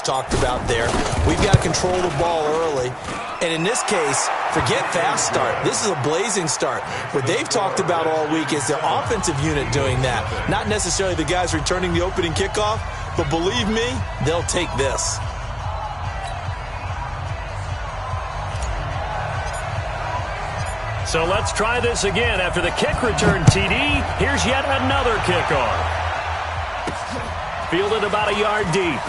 talked about there. We've got to control the ball early. And in this case, forget fast start. This is a blazing start. What they've talked about all week is the offensive unit doing that. Not necessarily the guys returning the opening kickoff, but believe me, they'll take this. So let's try this again. After the kick return TD, here's yet another kickoff. Fielded about a yard deep.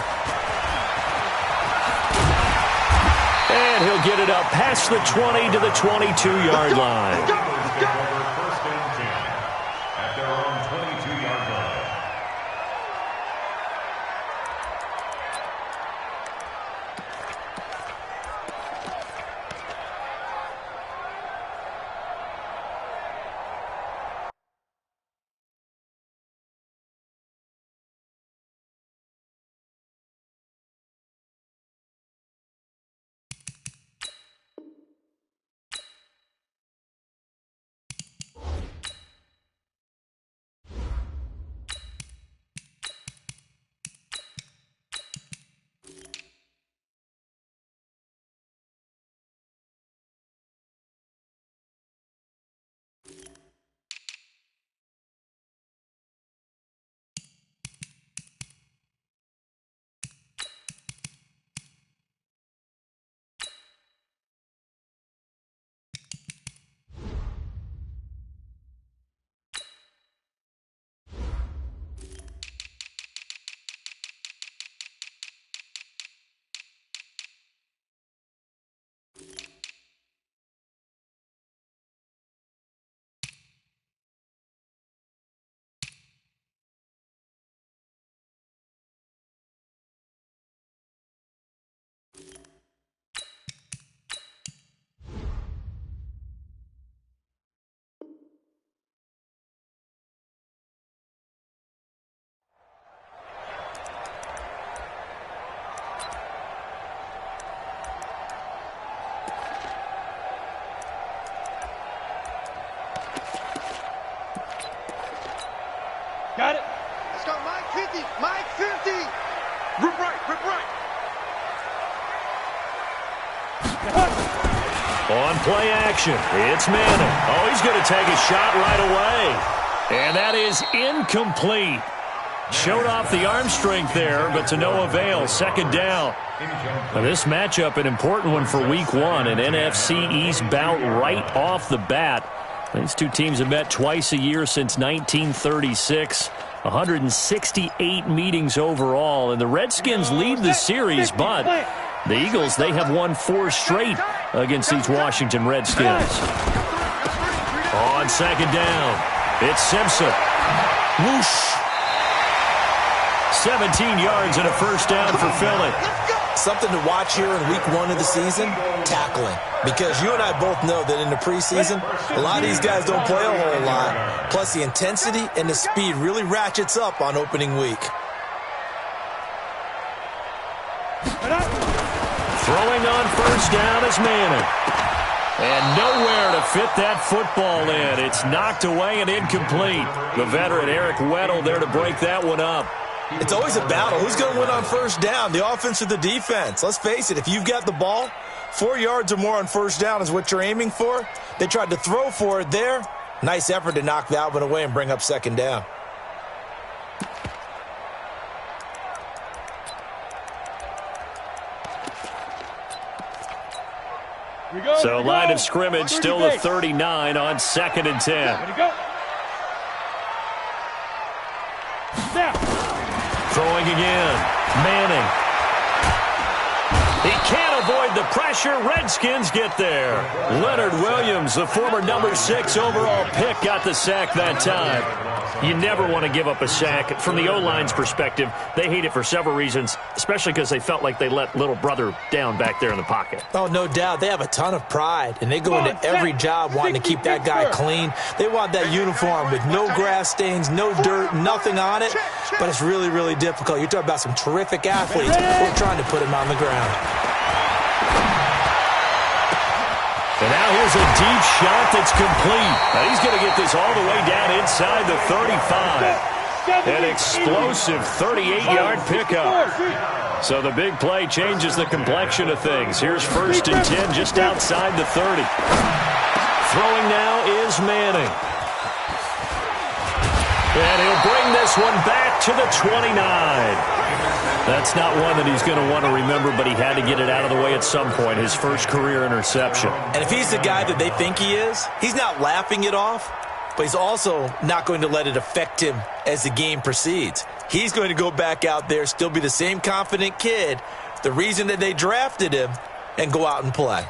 And he'll get it up past the 20 to the 22-yard line. Got it. Let's go, Mike 50. Mike 50. Rip right, rip right. On play action, it's Manning. Oh, he's going to take a shot right away. And that is incomplete. Showed off the arm strength there, but to no avail. Second down. Now, this matchup, an important one for Week 1, an NFC East bout right off the bat. These two teams have met twice a year since 1936. 168 meetings overall, and the Redskins lead the series, but the Eagles, they have won 4 straight against these Washington Redskins. On second down, it's Simpson. Whoosh. 17 yards and a first down for Philly. Something to watch here in Week 1 of the season, tackling. Because you and I both know that in the preseason, a lot of these guys don't play a whole lot. Plus, the intensity and the speed really ratchets up on opening week. Throwing on first down is Manning. And nowhere to fit that football in. It's knocked away and incomplete. The veteran Eric Weddle there to break that one up. It's always a battle. Who's going to win on first down, the offense or the defense? Let's face it, if you've got the ball, 4 yards or more on first down is what you're aiming for. They tried to throw for it there. Nice effort to knock that one away and bring up second down. So line of scrimmage still a 39 on 2nd and 10. Ready to go. Snap. Throwing again. Manning. He can't avoid the pressure. Redskins get there. Leonard Williams, the former number 6 overall pick, got the sack that time. You never want to give up a sack. From the O-line's perspective, they hate it for several reasons, especially because they felt like they let little brother down back there in the pocket. Oh, no doubt. They have a ton of pride, and they go into every job wanting to keep that guy clean. They want that uniform with no grass stains, no dirt, nothing on it. But it's really, really difficult. You're talking about some terrific athletes. We're trying to put him on the ground. And now here's a deep shot that's complete. Now he's going to get this all the way down inside the 35. An explosive 38-yard pickup. So the big play changes the complexion of things. Here's 1st and 10 just outside the 30. Throwing now is Manning. And he'll bring this one back to the 29. That's not one that he's going to want to remember, but he had to get it out of the way at some point, his first career interception. And if he's the guy that they think he is, he's not laughing it off, but he's also not going to let it affect him as the game proceeds. He's going to go back out there, still be the same confident kid, the reason that they drafted him, and go out and play.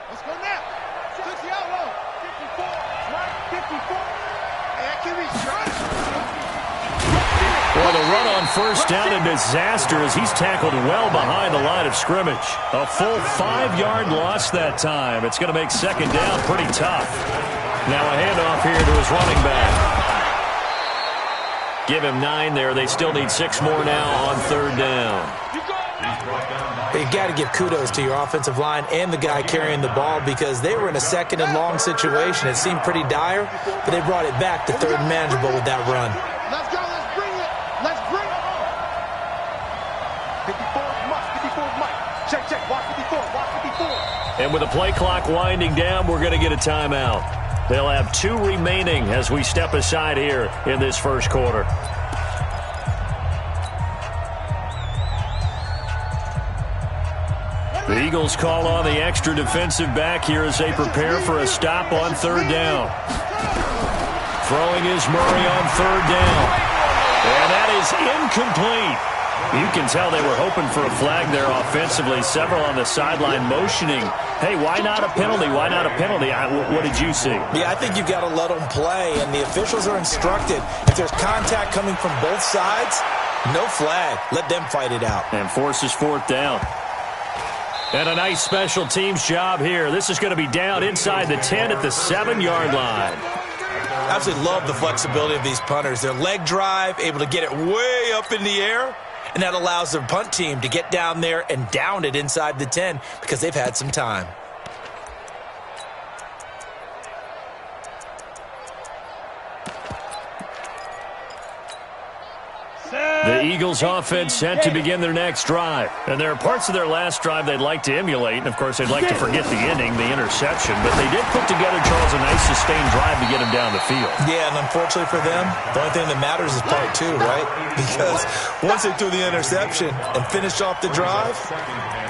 Let's go now. 60 out low. 54. Mark 54. Hey, I can't reach. Well, the run on 1st down, a disaster as he's tackled well behind the line of scrimmage. A full 5-yard loss that time. It's going to make 2nd down pretty tough. Now a handoff here to his running back. Give him 9 there. They still need 6 more now on 3rd down. You've got to give kudos to your offensive line and the guy carrying the ball because they were in a 2nd and long situation. It seemed pretty dire, but they brought it back to 3rd and manageable with that run. Let's go. Let's bring it. Let's bring it. 54 Mike. 54 Mike. Check. Watch 54. Watch 54. And with the play clock winding down, we're going to get a timeout. They'll have 2 remaining as we step aside here in this 1st quarter. The Eagles call on the extra defensive back here as they prepare for a stop on 3rd down. Throwing is Murray on 3rd down. And that is incomplete. You can tell they were hoping for a flag there offensively. Several on the sideline motioning, hey, why not a penalty? Why not a penalty? What did you see? Yeah, I think you've got to let them play, and the officials are instructed. If there's contact coming from both sides, no flag. Let them fight it out. And forces 4th down. And a nice special teams job here. This is going to be down inside the 10 at the 7-yard line. I absolutely love the flexibility of these punters. Their leg drive, able to get it way up in the air, and that allows their punt team to get down there and down it inside the 10 because they've had some time. The Eagles offense set to begin their next drive. And there are parts of their last drive they'd like to emulate. And, of course, they'd like to forget the inning, the interception. But they did put together, Charles, a nice sustained drive to get him down the field. Yeah, and unfortunately for them, the only thing that matters is part 2, right? Because once they threw the interception and finished off the drive,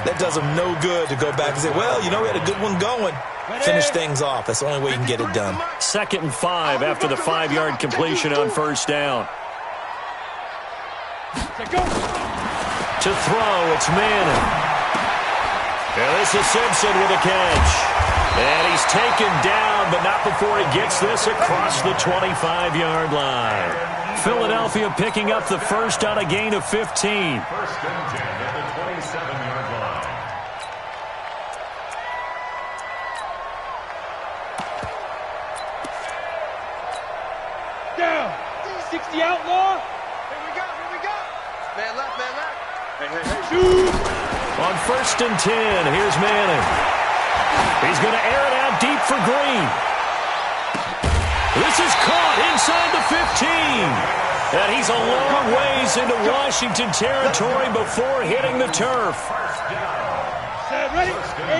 that does them no good to go back and say, well, you know, we had a good one going. Finish things off. That's the only way you can get it done. 2nd and 5 after the 5-yard completion on 1st down. To throw, it's Manning. And this is Simpson with a catch. And he's taken down, but not before he gets this across the 25-yard line. Philadelphia picking up the first on a gain of 15. 1st and 10 at the 27-yard line. Down. 60 outlaw. Here we go. Man left. Hey. Shoot. On 1st and 10, here's Manning. He's going to air it out deep for Green. This is caught inside the 15. And he's a long ways into Washington territory before hitting the turf.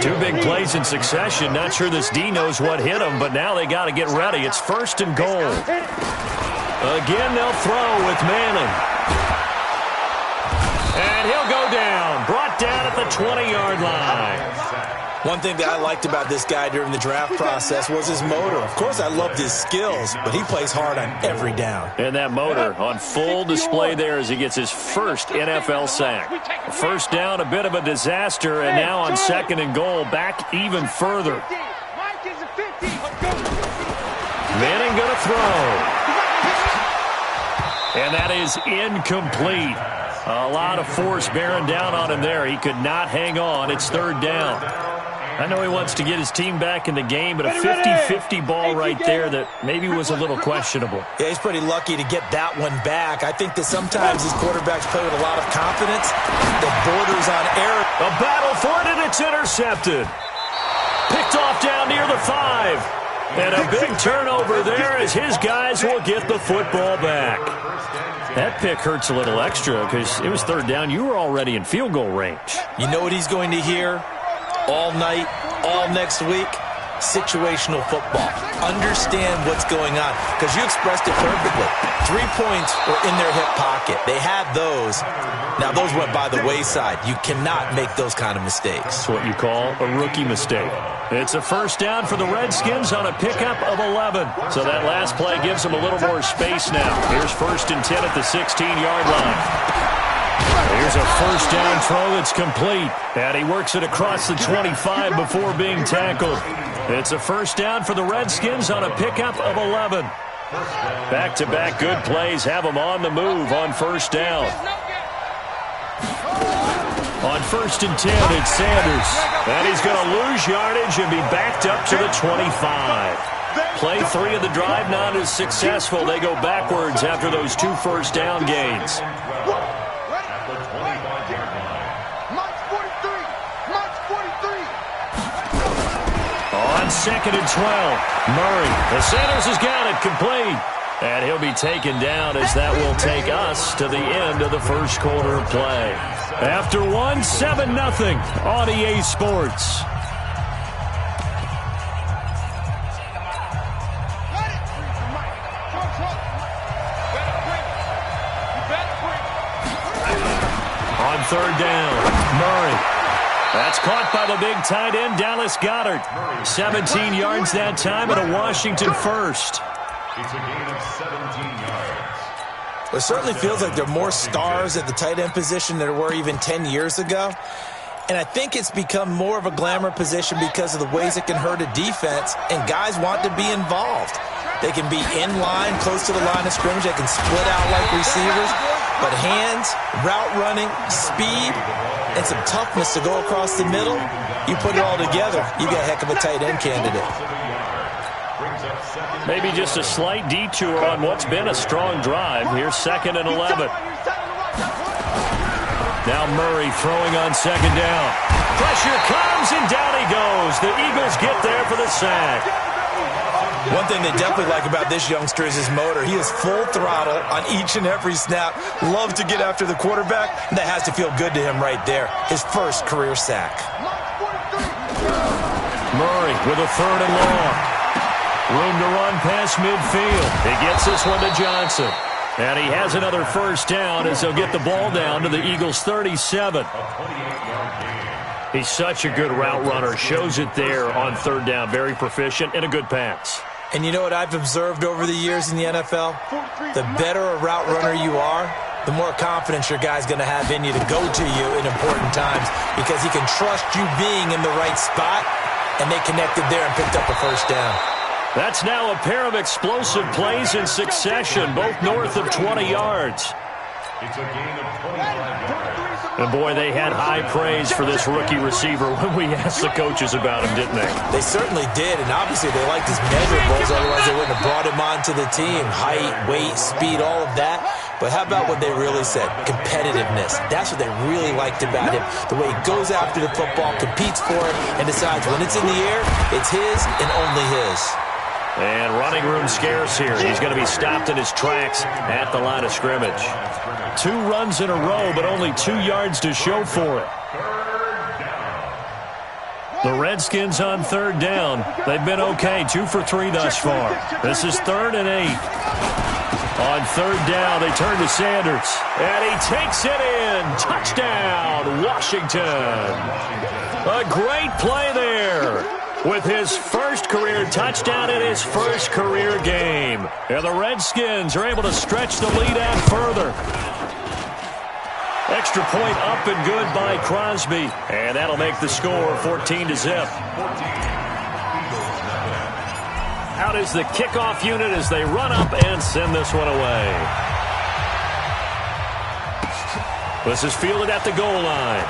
2 big plays in succession. Not sure this D knows what hit him, but now they got to get ready. It's 1st and goal. Again, they'll throw with Manning. And he'll go down. Brought down at the 20-yard line. One thing that I liked about this guy during the draft process was his motor. Of course, I loved his skills, but he plays hard on every down. And that motor on full display there as he gets his first NFL sack. 1st down, a bit of a disaster, and now on 2nd and goal, back even further. Manning going to throw. And that is incomplete. A lot of force bearing down on him there. He could not hang on. It's 3rd down. I know he wants to get his team back in the game, but a 50-50 ball right there that maybe was a little questionable. Yeah, he's pretty lucky to get that one back. I think that sometimes these quarterbacks play with a lot of confidence that borders on error. A battle for it, and it's intercepted. Picked off down near the 5. And a big turnover there as his guys will get the football back. That pick hurts a little extra because it was third down. You were already in field goal range. You know what he's going to hear all night, all next week? Situational football. Understand what's going on, because you expressed it perfectly. 3 points were in their hip pocket. They had those. Now, those went by the wayside. You cannot make those kind of mistakes. That's what you call a rookie mistake. It's a first down for the Redskins on a pickup of 11. So that last play gives them a little more space now. Here's 1st and 10 at the 16-yard line. Here's a first down throw that's complete. And he works it across the 25 before being tackled. It's a first down for the Redskins on a pickup of 11. Back-to-back good plays have them on the move on first down. On 1st and 10, it's Sanders. And he's going to lose yardage and be backed up to the 25. Play 3 of the drive not as successful. They go backwards after those 2 first down gains. On 2nd and 12, Murray. The Sanders has got it complete. And he'll be taken down as that will take us to the end of the first quarter of play. After 1, 7-0 on EA Sports. On 3rd down, Murray. That's caught by the big tight end, Dallas Goedert. 17 yards that time and a Washington first. It's a gain of 17 yards. It certainly feels like there are more stars at the tight end position than there were even 10 years ago. And I think it's become more of a glamour position because of the ways it can hurt a defense, and guys want to be involved. They can be in line, close to the line of scrimmage. They can split out like receivers. But hands, route running, speed, and some toughness to go across the middle, you put it all together, you got a heck of a tight end candidate. Maybe just a slight detour on what's been a strong drive. Here's 2nd and 11. Now Murray throwing on 2nd down. Pressure comes, and down he goes. The Eagles get there for the sack. One thing they definitely like about this youngster is his motor. He is full throttle on each and every snap. Loves to get after the quarterback, and that has to feel good to him right there. His first career sack. Murray with a 3rd and long. Room to run past midfield. He gets this one to Johnson. And he has another first down as they'll get the ball down to the Eagles' 37. He's such a good route runner. Shows it there on 3rd down. Very proficient and a good pass. And you know what I've observed over the years in the NFL? The better a route runner you are, the more confidence your guy's going to have in you to go to you in important times, because he can trust you being in the right spot, and they connected there and picked up a first down. That's now a pair of explosive plays in succession, both north of 20 yards. It's a gain of 25 yards. And boy, they had high praise for this rookie receiver when we asked the coaches about him, didn't they? They certainly did, and obviously they liked his measurables, otherwise they wouldn't have brought him onto the team. Height, weight, speed, all of that. But how about what they really said? Competitiveness. That's what they really liked about him. The way he goes after the football, competes for it, and decides when it's in the air, it's his and only his. And running room scarce here. He's going to be stopped in his tracks at the line of scrimmage. 2 runs in a row, but only 2 yards to show for it. The Redskins on 3rd down. They've been okay, 2 for 3 thus far. This is 3rd and 8. On 3rd down, they turn to Sanders. And he takes it in. Touchdown, Washington. A great play there, with his first career touchdown in his first career game. And the Redskins are able to stretch the lead out further. Extra point up and good by Crosby. And that'll make the score 14-0. Out is the kickoff unit as they run up and send this one away. This is fielded at the goal line.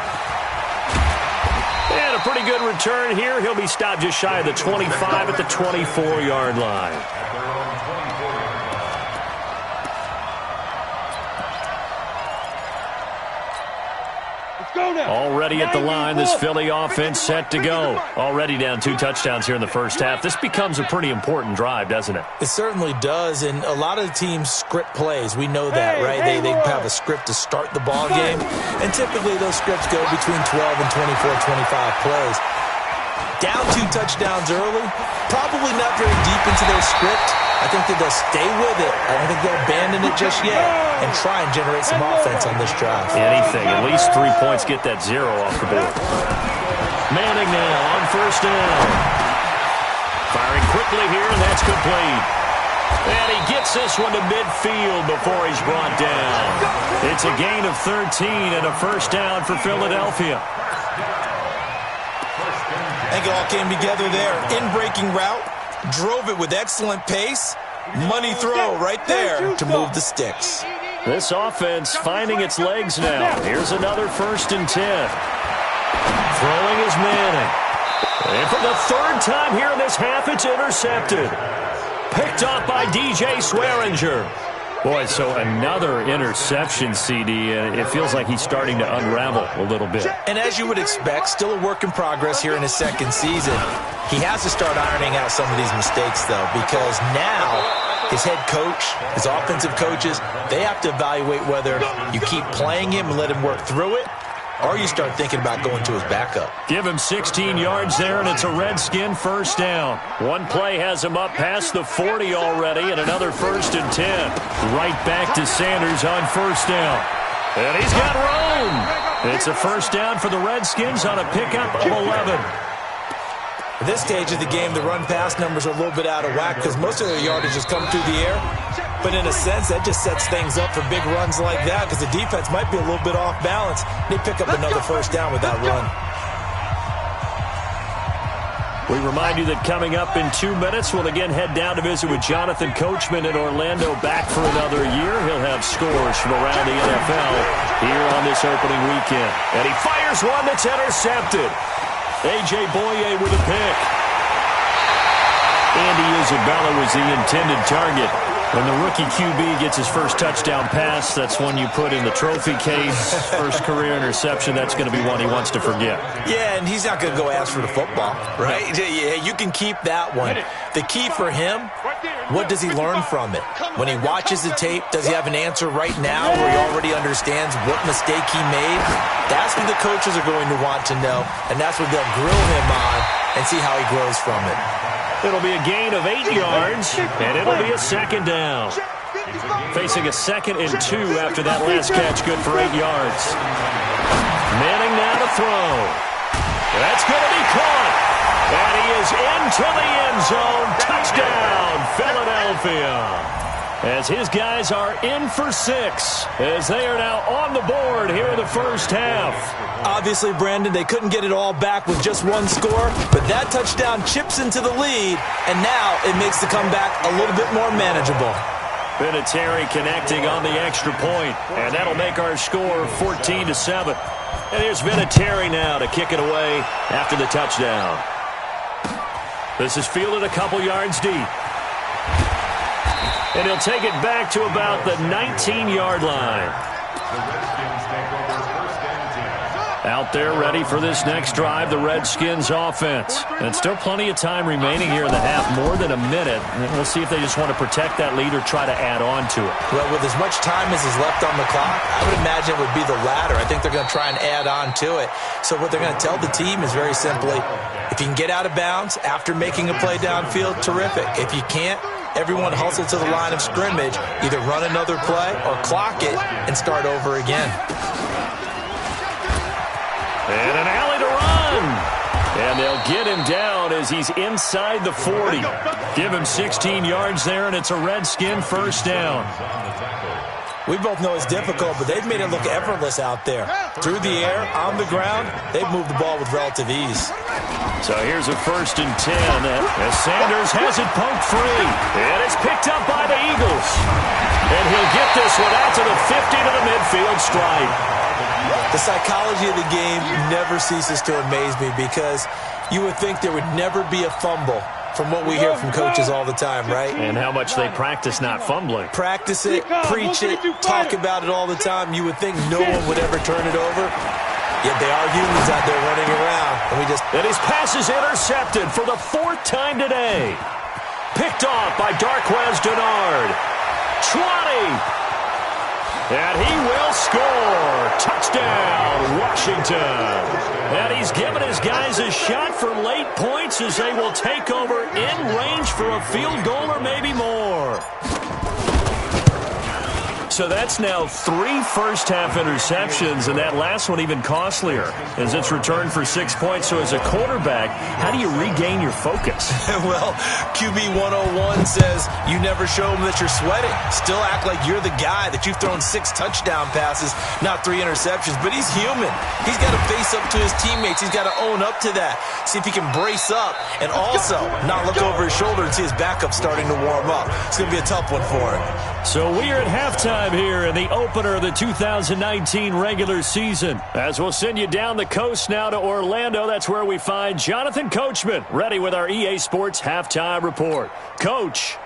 And a pretty good return here. He'll be stopped just shy of the 25 at the 24-yard line. Already at the line, this Philly offense set to go. Already down 2 touchdowns here in the first half. This becomes a pretty important drive, doesn't it? It certainly does, and a lot of the teams script plays. We know that, right? They have a script to start the ball game, and typically those scripts go between 12 and 24, 25 plays. Down 2 touchdowns early, probably not very deep into their script. I think that they'll stay with it. I don't think they'll abandon it just yet and try and generate some offense on this drive. Anything. At least 3 points, get that 0 off the board. Manning now on first down. Firing quickly here, and that's complete. And he gets this one to midfield before he's brought down. It's a gain of 13 and a first down for Philadelphia. I think it all came together there. In-breaking route, drove it with excellent pace. Money throw right there to move the sticks. This offense finding its legs now. Here's another 1st and 10. Throwing is Manning. And for the 3rd time here in this half, it's intercepted. Picked off by DJ Swearinger. Boy, so another interception, CD. It feels like he's starting to unravel a little bit. And as you would expect, still a work in progress here in his 2nd season. He has to start ironing out some of these mistakes, though, because now his head coach, his offensive coaches, they have to evaluate whether you keep playing him and let him work through it, or you start thinking about going to his backup. Give him 16 yards there, and it's a Redskin first down. One play has him up past the 40 already, and another 1st and 10. Right back to Sanders on first down. And he's got room. It's a first down for the Redskins on a pickup of 11. At this stage of the game, the run-pass numbers are a little bit out of whack because most of their yardage is coming through the air. But in a sense, that just sets things up for big runs like that because the defense might be a little bit off balance. They pick up another first down with that run. We remind you that coming up in 2 minutes, we'll again head down to visit with Jonathan Coachman in Orlando, back for another year. He'll have scores from around the NFL here on this opening weekend. And he fires one that's intercepted. A.J. Boye with a pick. Andy Isabella was the intended target. When the rookie QB gets his first touchdown pass, that's one you put in the trophy case. First career interception, that's going to be one he wants to forget. Yeah, and he's not going to go ask for the football, right? Yeah, you can keep that one. The key for him, what does he learn from it? When he watches the tape, does he have an answer right now where he already understands what mistake he made? That's what the coaches are going to want to know, and that's what they'll grill him on and see how he grows from it. It'll be a gain of 8 yards, and it'll be a second down. Facing a 2nd and 2 after that last catch, good for 8 yards. Manning now to throw. That's going to be caught. And he is into the end zone. Touchdown, Philadelphia. As his guys are in for 6, as they are now on the board here in the first half. Obviously, Brandon, they couldn't get it all back with just one score, but that touchdown chips into the lead, and now it makes the comeback a little bit more manageable. Vinatieri connecting on the extra point, and that'll make our score 14-7. And here's Vinatieri now to kick it away after the touchdown. This is fielded a couple yards deep. And he'll take it back to about the 19-yard line. Out there ready for this next drive, the Redskins offense. And still plenty of time remaining here in the half, more than a minute. And we'll see if they just want to protect that lead or try to add on to it. Well, with as much time as is left on the clock, I would imagine it would be the latter. I think they're going to try and add on to it. So what they're going to tell the team is very simply, if you can get out of bounds after making a play downfield, terrific. If you can't, everyone hustle to the line of scrimmage, either run another play or clock it and start over again. And an alley to run. And they'll get him down as he's inside the 40. Give him 16 yards there, and it's a Redskin first down. We both know it's difficult, but they've made it look effortless out there. Through the air, on the ground, they've moved the ball with relative ease. So here's a 1st and 10 as Sanders has it poked free. And it's picked up by the Eagles. And he'll get this one out to the 50 to the midfield stripe. The psychology of the game never ceases to amaze me because you would think there would never be a fumble from what we hear from coaches all the time, right? And how much they practice not fumbling. Practice it, preach it, talk about it all the time. You would think no one would ever turn it over. Yet they are humans out there running around. And his pass is intercepted for the 4th time today. Picked off by Darquez Dennard. 20. And he will score. Touchdown, Washington. And he's given his guys a shot for late points as they will take over in range for a field goal or maybe more. So that's now 3 first-half interceptions, and that last one even costlier as it's returned for 6 points. So as a quarterback, how do you regain your focus? Well, QB101 says you never show them that you're sweating. Still act like you're the guy, that you've thrown 6 touchdown passes, not 3 interceptions. But he's human. He's got to face up to his teammates. He's got to own up to that. See if he can brace up and also not look over his shoulder and see his backup starting to warm up. It's going to be a tough one for him. So we are at halftime here in the opener of the 2019 regular season. As we'll send you down the coast now to Orlando, that's where we find Jonathan Coachman, ready with our EA Sports halftime report. Coach.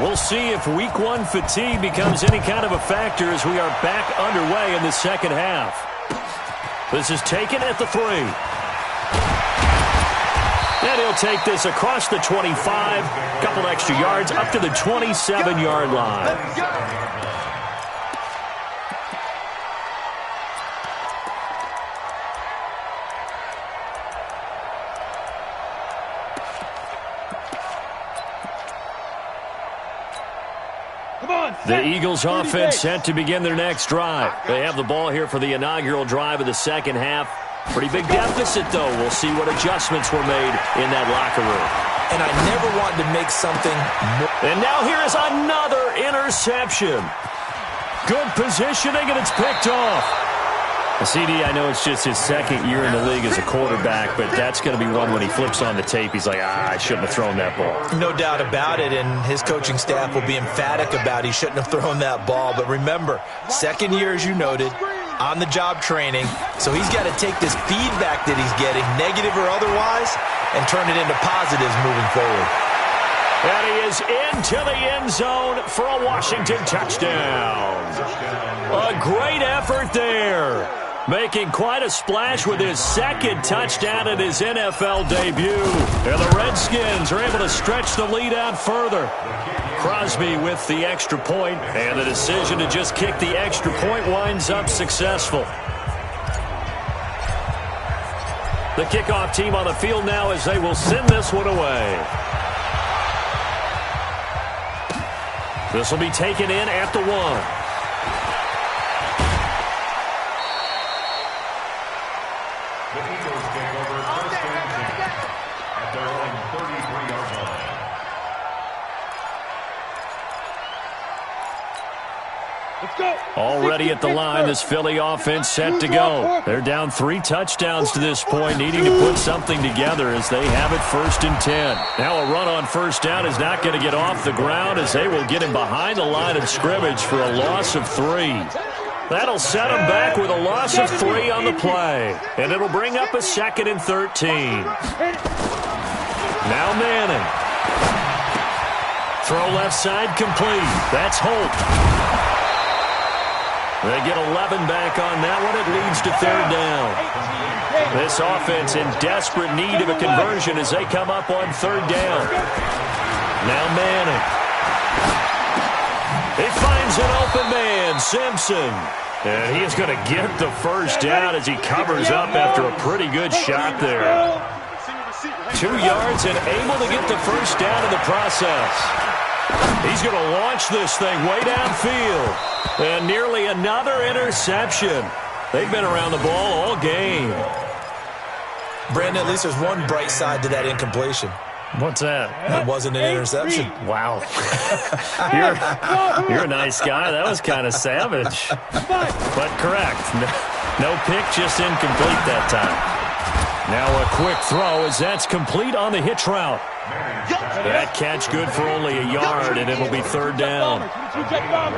We'll see if week 1 fatigue becomes any kind of a factor as we are back underway in the second half. This is taken at the 3. And he'll take this across the 25, couple extra yards up to the 27-yard line. The Eagles offense set to begin their next drive. They have the ball here for the inaugural drive of the second half. Pretty big deficit, though. We'll see what adjustments were made in that locker room. And I never wanted to make something more. And now here is another interception. Good positioning, and it's picked off. CD, I know it's just his 2nd year in the league as a quarterback, but that's going to be one when he flips on the tape. He's like, I shouldn't have thrown that ball. No doubt about it, and his coaching staff will be emphatic about he shouldn't have thrown that ball. But remember, 2nd year, as you noted, on-the-job training, so he's got to take this feedback that he's getting, negative or otherwise, and turn it into positives moving forward. And he is into the end zone for a Washington touchdown. A great effort there. Making quite a splash with his 2nd touchdown in his NFL debut. And the Redskins are able to stretch the lead out further. Crosby with the extra point, and the decision to just kick the extra point winds up successful. The kickoff team on the field now as they will send this one away. This will be taken in at the 1. Already at the line, this Philly offense set to go. They're down 3 touchdowns to this point, needing to put something together as they have it 1st and 10. Now a run on 1st down is not going to get off the ground as they will get him behind the line of scrimmage for a loss of 3. That'll set him back with a loss of 3 on the play. And it'll bring up a 2nd and 13. Now Manning. Throw left side complete. That's Holt. They get 11 back on that one. It leads to 3rd down. This offense in desperate need of a conversion as they come up on 3rd down. Now Manning. He finds an open man, Simpson. And he is going to get the 1st down as he covers up after a pretty good shot there. 2 yards and able to get the 1st down in the process. He's going to launch this thing way downfield. And nearly another interception. They've been around the ball all game. Brandon, at least there's one bright side to that incompletion. What's that? It wasn't an interception. Wow. You're a nice guy. That was kind of savage. But correct. No pick, just incomplete that time. Now a quick throw as that's complete on the hitch route. That catch good for only a yard, and it'll be 3rd down.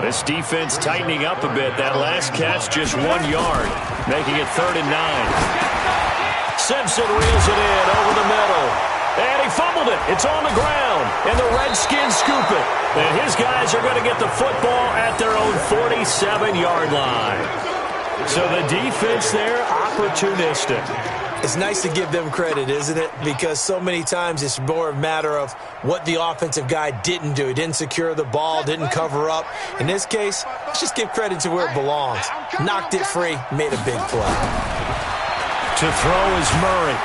This defense tightening up a bit. That last catch just 1 yard, making it 3rd and 9. Simpson reels it in over the middle. And he fumbled it. It's on the ground. And the Redskins scoop it. And his guys are going to get the football at their own 46. 27-yard line. So the defense there, opportunistic. It's nice to give them credit, isn't it? Because so many times it's more a matter of what the offensive guy didn't do. He didn't secure the ball, didn't cover up. In this case, let's just give credit to where it belongs. Knocked it free, made a big play. To throw is Murray.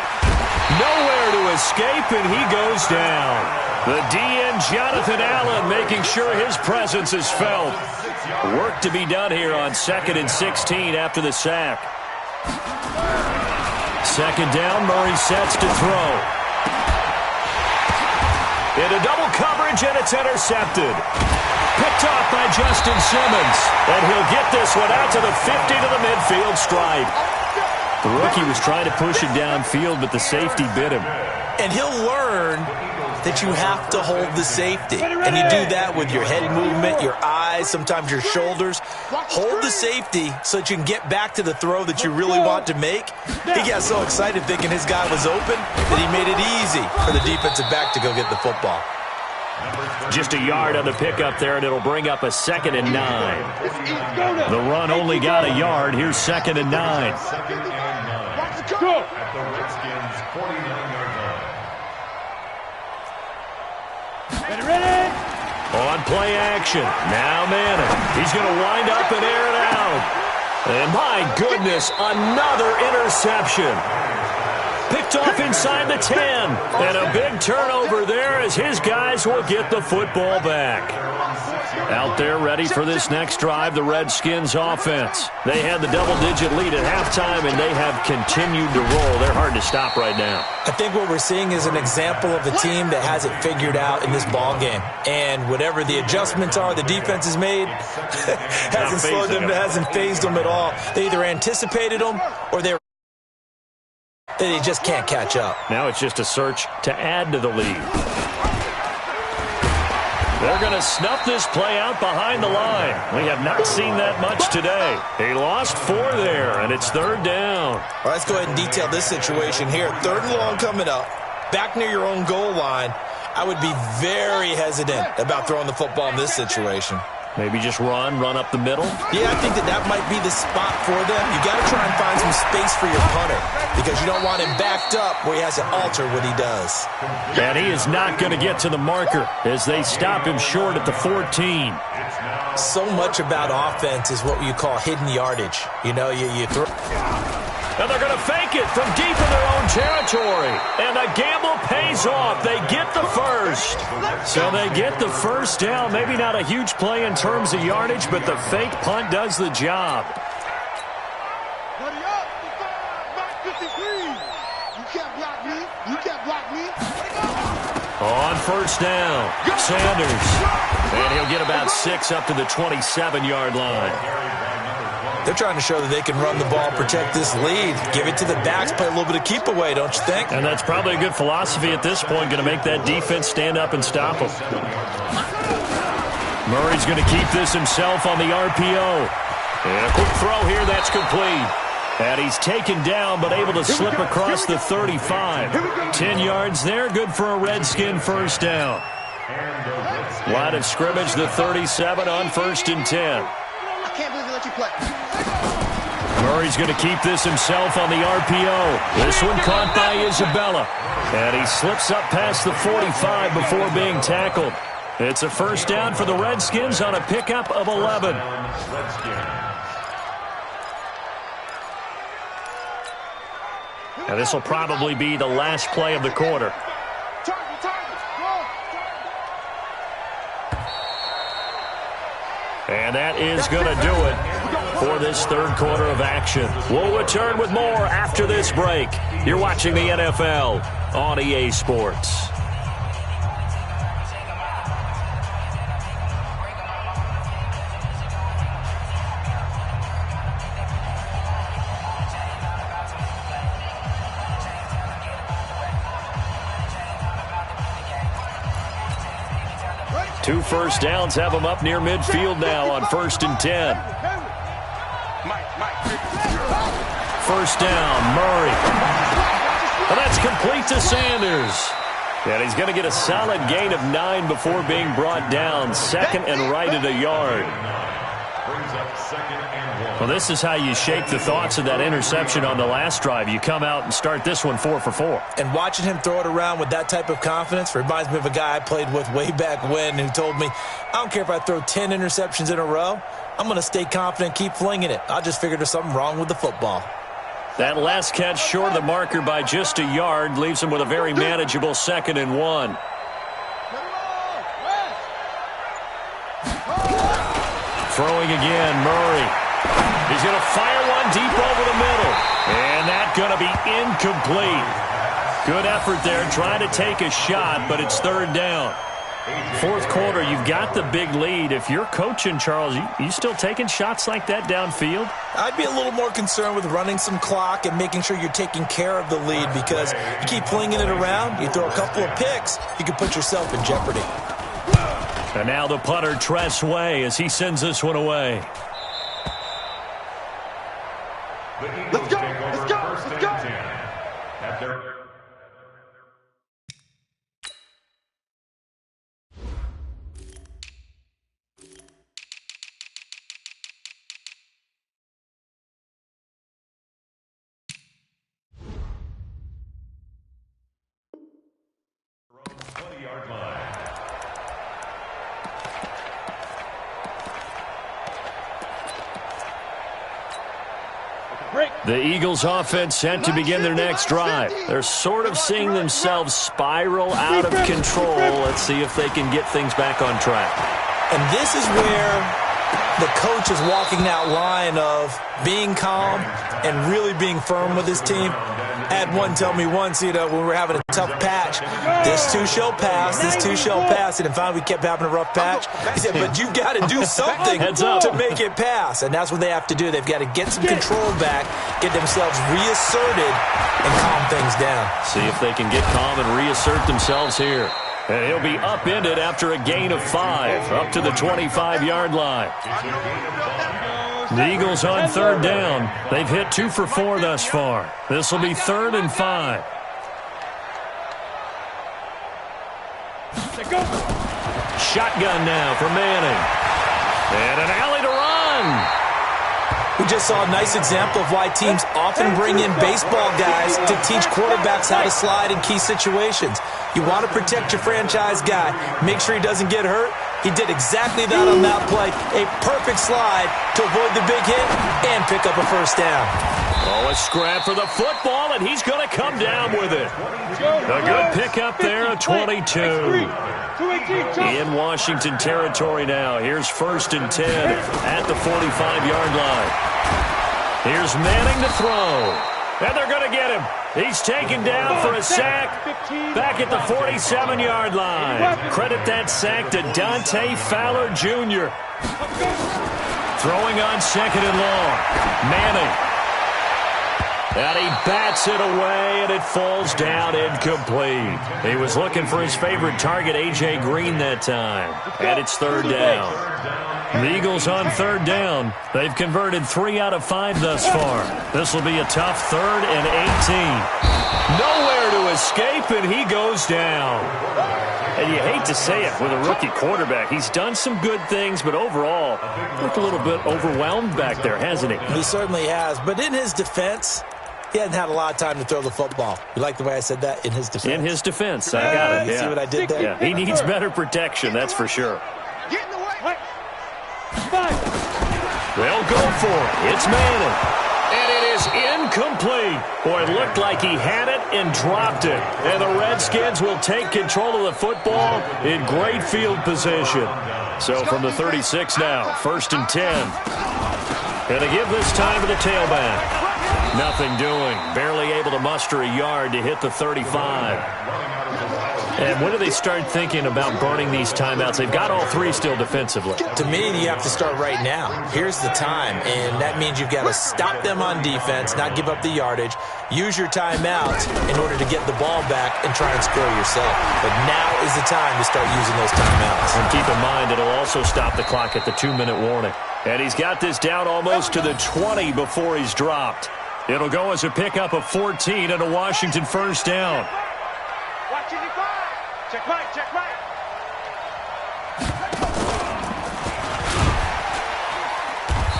Nowhere to escape, and he goes down. The DN, Jonathan Allen, making sure his presence is felt. Work to be done here on 2nd and 16 after the sack. Second down, Murray sets to throw. Into double coverage, and it's intercepted. Picked off by Justin Simmons. And he'll get this one out to the 50 to the midfield stripe. The rookie was trying to push it downfield, but the safety bit him. And he'll learn that you have to hold the safety. And you do that with your head movement, your eyes, sometimes your shoulders. Hold the safety so that you can get back to the throw that you really want to make. He got so excited thinking his guy was open that he made it easy for the defensive back to go get the football. Just a yard on the pickup there, and it'll bring up a 2nd and 9. The run only got a yard. Here's 2nd and 9. Go. At the Redskins' 49-yard line. Ready? On play action. Now Manning. He's going to wind up and air it out. And my goodness, another interception. Picked off inside the 10. And a big turnover there as his guys will get the football back. Out there ready for this next drive, the Redskins offense. They had the double-digit lead at halftime, and they have continued to roll. They're hard to stop right now. I think what we're seeing is an example of a team that has it figured out in this ball game. And whatever the adjustments are the defense has made hasn't slowed them, hasn't phased them at all. They either anticipated them or they just can't catch up. Now it's just a search to add to the lead. They're going to snuff this play out behind the line. We have not seen that much today. He lost 4 there, and it's 3rd down. All right, let's go ahead and detail this situation here. 3rd and long coming up, back near your own goal line. I would be very hesitant about throwing the football in this situation. Maybe just run up the middle? Yeah, I think that might be the spot for them. You got to try and find some space for your punter because you don't want him backed up where he has to alter what he does. And he is not going to get to the marker as they stop him short at the 14. So much about offense is what you call hidden yardage. You know, you throw. And they're going to fake it from deep in their own territory. And the gamble pays off. They get the first. So they get the first down. Maybe not a huge play in terms of yardage, but the fake punt does the job. Buddy up. 53. You can't block me. You can't block me. On first down, Sanders. And he'll get about 6 up to the 27-yard line. They're trying to show that they can run the ball, protect this lead, give it to the backs, play a little bit of keep away, don't you think? And that's probably a good philosophy at this point, going to make that defense stand up and stop them. Murray's going to keep this himself on the RPO. And a quick throw here, that's complete. And he's taken down, but able to slip across the 35. 10 yards there, good for a Redskin first down. Line of scrimmage, the 37 on 1st and 10. I can't believe they let you play. Murray's going to keep this himself on the RPO. This one caught by Isabella. And he slips up past the 45 before being tackled. It's a first down for the Redskins on a pickup of 11. Now this will probably be the last play of the quarter. And that is going to do it for this 3rd quarter of action. We'll return with more after this break. You're watching the NFL on EA Sports. Two first downs have them up near midfield now on 1st and 10. First down, Murray. And that's complete to Sanders. And he's going to get a solid gain of 9 before being brought down. 2nd and right at a yard. Brings up 2nd and 1. Well, this is how you shake the thoughts of that interception on the last drive. You come out and start this one 4 for 4. And watching him throw it around with that type of confidence reminds me of a guy I played with way back when who told me, I don't care if I throw 10 interceptions in a row, I'm going to stay confident and keep flinging it. I just figured there's something wrong with the football. That last catch short of the marker by just a yard leaves him with a very manageable 2nd and 1. Throwing again, Murray. He's going to fire one deep over the middle. And that's going to be incomplete. Good effort there trying to take a shot, but it's 3rd down. 4th quarter, you've got the big lead. If you're coaching, Charles, you still taking shots like that downfield? I'd be a little more concerned with running some clock and making sure you're taking care of the lead, because you keep flinging it around, you throw a couple of picks, you can put yourself in jeopardy. And now the punter, Tress Way, as he sends this one away. The Eagles take over 1st and 10 at their... The Eagles offense set to begin their next drive. They're sort of seeing themselves spiral out of control. Let's see if they can get things back on track. And this is where the coach is walking that line of being calm and really being firm with his team. I had one tell me once, when we were having a tough patch, this too shall pass, this too shall pass. And finally we kept having a rough patch. He said, but you've got to do something to make it pass. And that's what they have to do. They've got to get some control back, get themselves reasserted, and calm things down. See if they can get calm and reassert themselves here. And he'll be upended after a gain of 5, up to the 25-yard line. The Eagles on 3rd down. They've hit 2 for 4 thus far. This will be 3rd and 5. Shotgun now for Manning. And an alley to run. We just saw a nice example of why teams often bring in baseball guys to teach quarterbacks how to slide in key situations. You want to protect your franchise guy. Make sure he doesn't get hurt. He did exactly that on that play. A perfect slide to avoid the big hit and pick up a 1st down. Oh, a scrap for the football, and he's going to come down with it. A good pickup there, a 22. In Washington territory now. Here's 1st and 10 at the 45-yard line. Here's Manning to throw. And they're going to get him. He's taken down for a sack back at the 47-yard line. Credit that sack to Dante Fowler Jr. Throwing on 2nd and long. Manning. And he bats it away, and it falls down incomplete. He was looking for his favorite target, A.J. Green, that time. And it's 3rd down. The Eagles on 3rd down. They've converted 3 out of 5 thus far. This will be a tough 3rd and 18. Nowhere to escape, and he goes down. And you hate to say it with a rookie quarterback. He's done some good things, but overall, looked a little bit overwhelmed back there, hasn't he? He certainly has. But in his defense, he hasn't had a lot of time to throw the football. You like the way I said that? In his defense. In his defense. I got it. You see what I did there? Yeah, he needs better protection, that's for sure. Get in the way. They'll go for it. It's Manning. And it is incomplete. Boy, it looked like he had it and dropped it. And the Redskins will take control of the football in great field position. So from the 36 now, 1st and 10. And to give this time to the tailback. Nothing doing. Barely able to muster a yard to hit the 35. And when do they start thinking about burning these timeouts? They've got all 3 still defensively. To me, you have to start right now. Here's the time, and that means you've got to stop them on defense, not give up the yardage, use your timeouts in order to get the ball back and try and score yourself. But now is the time to start using those timeouts. And keep in mind, it'll also stop the clock at the 2-minute warning. And he's got this down almost to the 20 before he's dropped. It'll go as a pickup of 14 and a Washington 1st down. Watch it, check right, check right.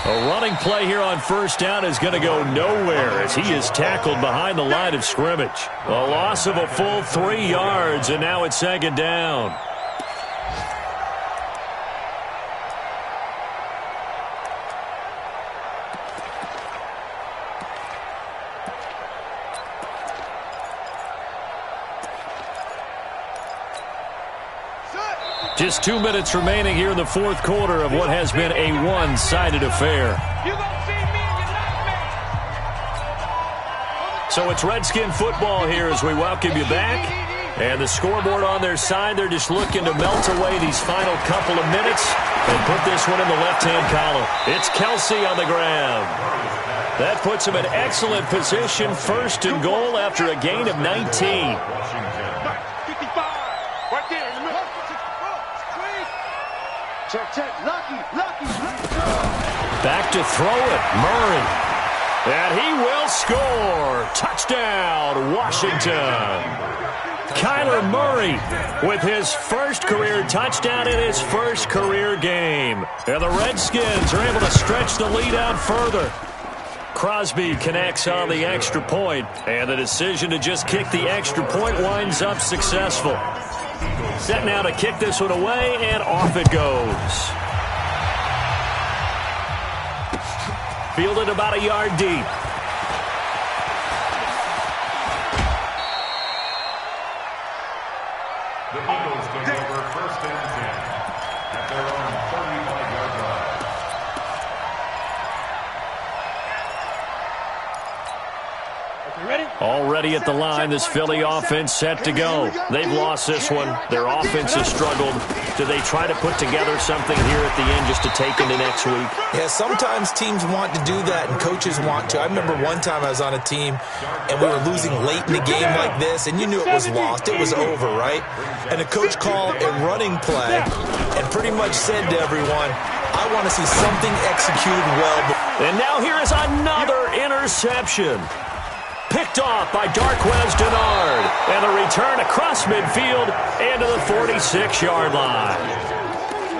A running play here on first down is going to go nowhere as he is tackled behind the line of scrimmage. A loss of a full 3 yards, and now it's second down. Just 2 minutes remaining here in the fourth quarter of what has been a one-sided affair. So it's Redskin football here as we welcome you back. And the scoreboard on their side, they're just looking to melt away these final couple of minutes and put this one in the left-hand column. It's Kelsey on the ground. That puts him in excellent position, first and goal after a gain of 19. Back to throw it, Murray. And he will score. Touchdown, Washington. Kyler Murray with his first career touchdown in his first career game. And the Redskins are able to stretch the lead out further. Crosby connects on the extra point, and the decision to just kick the extra point winds up successful. Set now to kick this one away, and off it goes. Fielded about a yard deep. The Eagles take over first and 10 at their own 35-yard line. Already at the line, this Philly offense set to go. They've lost this one. Their offense has struggled. Do they try to put together something here at the end just to take into next week? Yeah, sometimes teams want to do that and coaches want to. I remember one time I was on a team and we were losing late in the game like this, and you knew it was lost. It was over, right? And the coach called a running play and pretty much said to everyone, I want to see something executed well. And now here is another interception. Picked off by Darquez Denard. And a return across midfield and to the 46-yard line.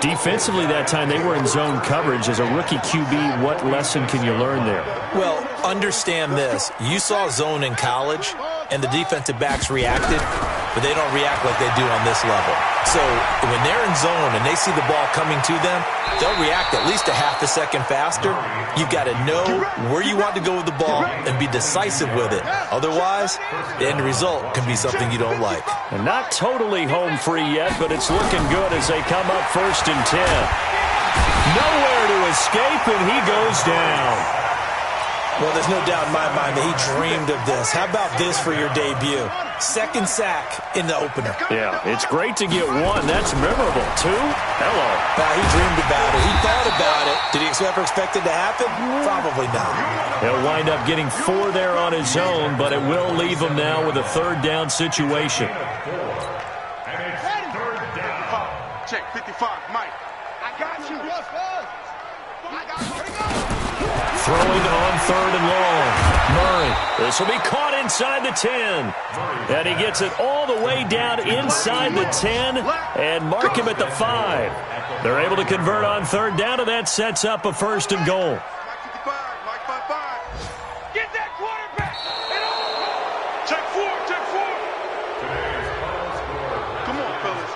Defensively that time, they were in zone coverage. As a rookie QB, what lesson can you learn there? Well, understand this. You saw zone in college, and the defensive backs reacted, but they don't react like they do on this level. So when they're in zone and they see the ball coming to them, they'll react at least a half a second faster. You've got to know where you want to go with the ball and be decisive with it. Otherwise, the end result can be something you don't like. And not totally home free yet, but it's looking good as they come up first and 10. Nowhere to escape, and he goes down. Well, there's no doubt in my mind that he dreamed of this. How about this for your debut? Second sack in the opener. Yeah, it's great to get one. That's memorable. Two? Hello. He dreamed about it. He thought about it. Did he ever expect it to happen? Probably not. He'll wind up getting 4 there on his own, but it will leave him now with a third down situation. And it's third down. Check 55, Mike. I got you. I got you. Throwing on third and long. Murray. This will be caught inside the 10. And he gets it all the way down inside the 10 and mark him at the 5. They're able to convert on third down, and that sets up a first and goal. Mike 55. Get that quarterback. Check 4. Today's final score. Come on, fellas.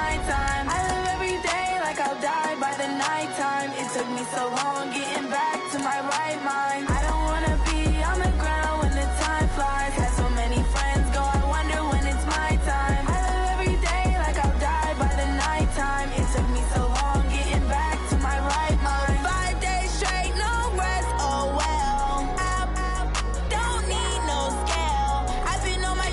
my time. I live every day like I'll die by the nighttime. It took me so long getting back to my right mind. I don't wanna be on the ground when the time flies. Had so many friends go, I wonder when it's my time. I live every day like I'll die by the nighttime. It took me so long getting back to my right mind. 5 days straight, no rest, oh well. I don't need no scale. I've been on my,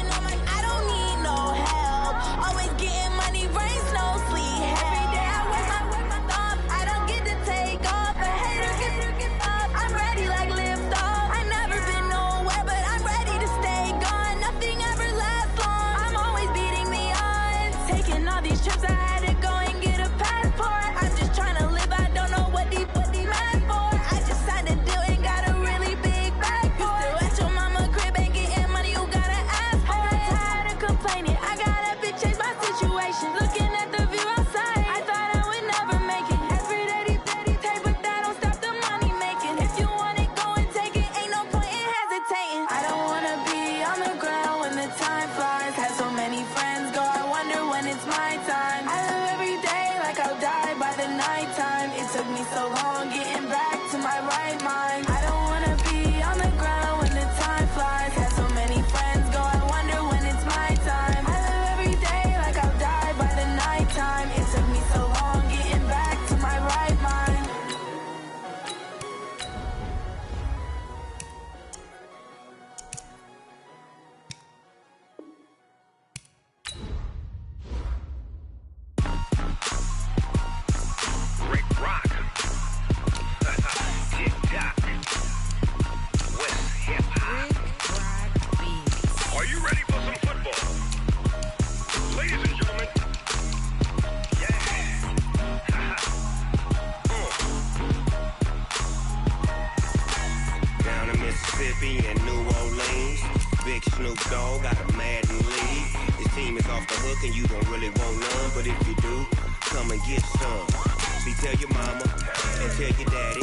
I don't need no help. Always getting money, rain, snow, sleet. Every day I work my thumb. I don't get to take off. A hater get up. I'm ready like lift off. I've never been nowhere, but I'm ready to stay gone. Nothing ever lasts long. I'm always beating the odds. Taking all these trips, I had to go and get a passport. I'm just trying to live, I don't know what these mad for. I just signed a deal and got a really big bag for it. Still at your mama crib, ain't getting money, you gotta ask for it. I'm tired of complaining, I gotta change my situation. Looking at the view outside, I thought I would never make it. Every day these take, but that don't stop the money making. If you want it, go and take it, ain't no point in hesitating. I don't wanna be on the ground when the time flies. Had so many friends go, I wonder when it's my time. I live every day like I'll die by the nighttime. It took me so long getting back to my right mind. I don't wanna be on the ground when the time flies. Had so many friends go, I wonder when it's my time. I live every day like I'll die by the nighttime. It took me so long getting back to my right mind. Rick Rock. Tick-tock. West hip-hop. Are you ready for some football? Ladies and gentlemen. Yeah. Down in Mississippi and New Orleans, Big Snoop Dogg got a Madden league. His team is off the hook and you don't really want none, but if you do, come and get some. See, tell your mama and tell your daddy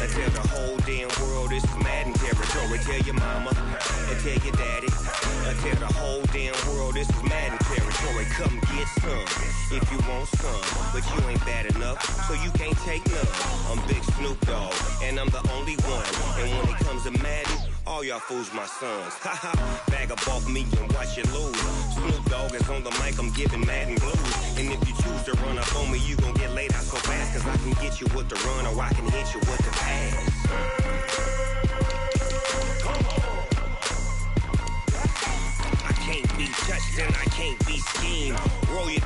and tell the whole damn world this is Madden territory. Tell your mama and tell your daddy and tell the whole damn world this is Madden territory. Come get some if you want some, but you ain't bad enough, so you can't take none. I'm Big Snoop Dogg and I'm the only one. And when it comes to Madden, all y'all fools my sons. Haha, bag up off me and watch you lose. Snoop Dogg is on the mic, I'm giving Madden blues. And if you choose to run up on me, you gon' get laid out so fast. Cause I can get you with the run or I can hit you with the pass. I can't be touched and I can't be schemed. Roll you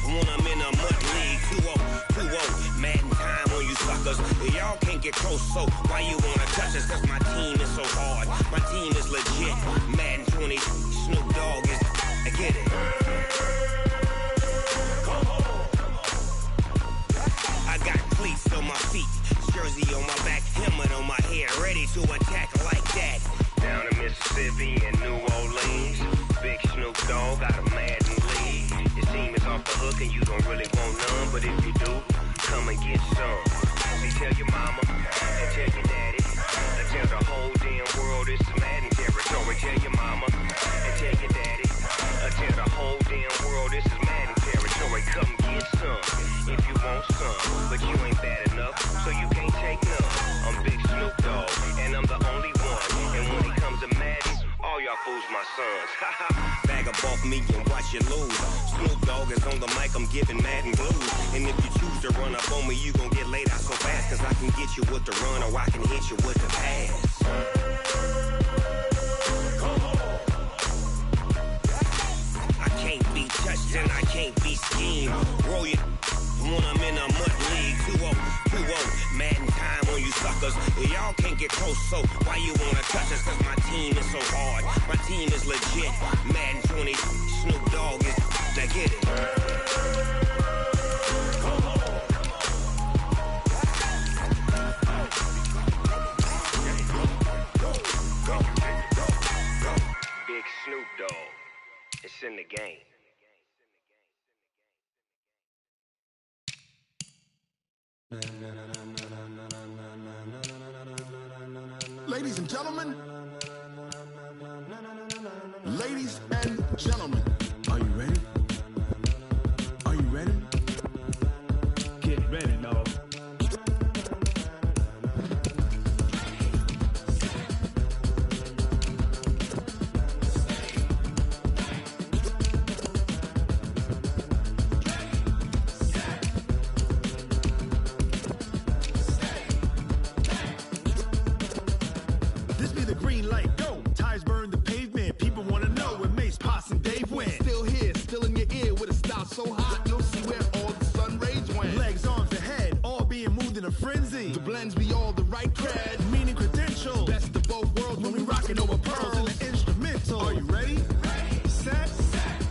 when I'm in a mud league. 2-0, Madden time on you suckers. Y'all can't get close, so why you wanna touch us? Cause my team is so hard, my team is legit. Madden 20, Snoop Dogg is, I get it. I got cleats on my feet, jersey on my back, helmet on my head, ready to attack like that. Down in Mississippi and New Orleans, Big Snoop Dogg got a Madden league. Your team is off the hook and you don't really want none, but if you do, come and get some. See, tell your mama and tell your daddy and tell the whole damn world this is Madden territory. Tell your mama and tell your daddy and tell the whole damn world this is Madden territory. Come get some if you want some, but you ain't bad enough, so you can't take none. I'm Big Snoop Dogg and I'm the only one. And when it comes to Madden, all y'all fools my sons. Bag up off me and watch you lose. Snoop Dogg is on the mic, I'm giving Madden blues. And if you choose to run up on me, you gon' get laid out so fast. Cause I can get you with the run or I can hit you with the pass. I can't be touched and I can't be schemed. Roll you when I'm in a mud league. 2-0, Madden time on you suckers. Y'all can't get close, so why you wanna touch us? Cause my team is so hard, my team is legit. Madden 20, Snoop Dogg is, I get it. Big Snoop Dogg, it's in the game. Ladies and gentlemen, ladies and gentlemen, are you ready? Are you ready? so hot, you'll see where all the sun rays went. Legs, arms, and head, all being moved in a frenzy. The blends be all the right cred. Meaning credential. Best of both worlds when we rockin' over pearls. And the instrumental. Are you ready? Set.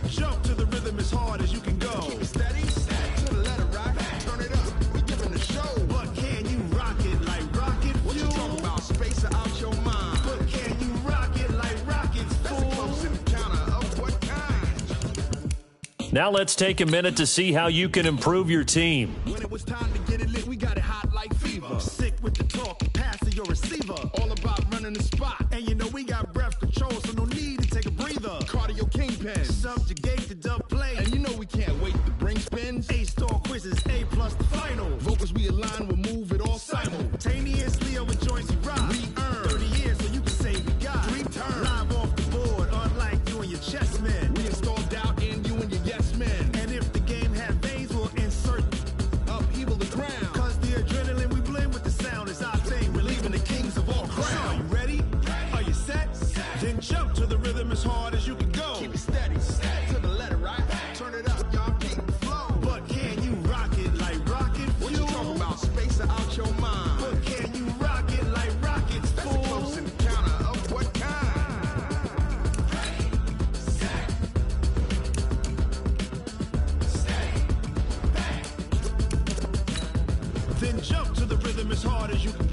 Jump to the rhythm as hard as you can go. Keep it steady, to the letter rock. Turn it up, we giving the show. But can you rock it like rocket fuel? What you talking about? Space or out your mind? But can you rock it like rockets, That's a fool? close encounter of what kind? Now let's take a minute to see how you can improve your team. When it was time to get it lit, we got it hot like fever. Sick with the talk, passing your receiver. All about running the spot. And you know we got breath control, so no need to take a breather. Cardio kingpin. Subjugate the dub play. And you know we can't wait to bring spins. A-star quizzes, A+ the final. Vocals we align, we'll move it all Simultaneously over joints we rock. We earn 30 years, so you can say we got 3 turns. live off the board, unlike you and your chess men. We install doubt in you and your yes men. And if the game had veins, we'll insert Upheaval the ground. Cause the adrenaline we blend with the sound is our thing. We're leaving the kings of all crowns. Are you ready? Are you set? Then jump to the rhythm as hard as you can go. Keep it steady, to the letter right. Turn it up, y'all keep the flow. But can you rock it like rocket fuel? What you talking about? Space or out your mind? But can you rock it like rockets, That's a fool? close encounter of what kind? Then jump to the rhythm as hard as you can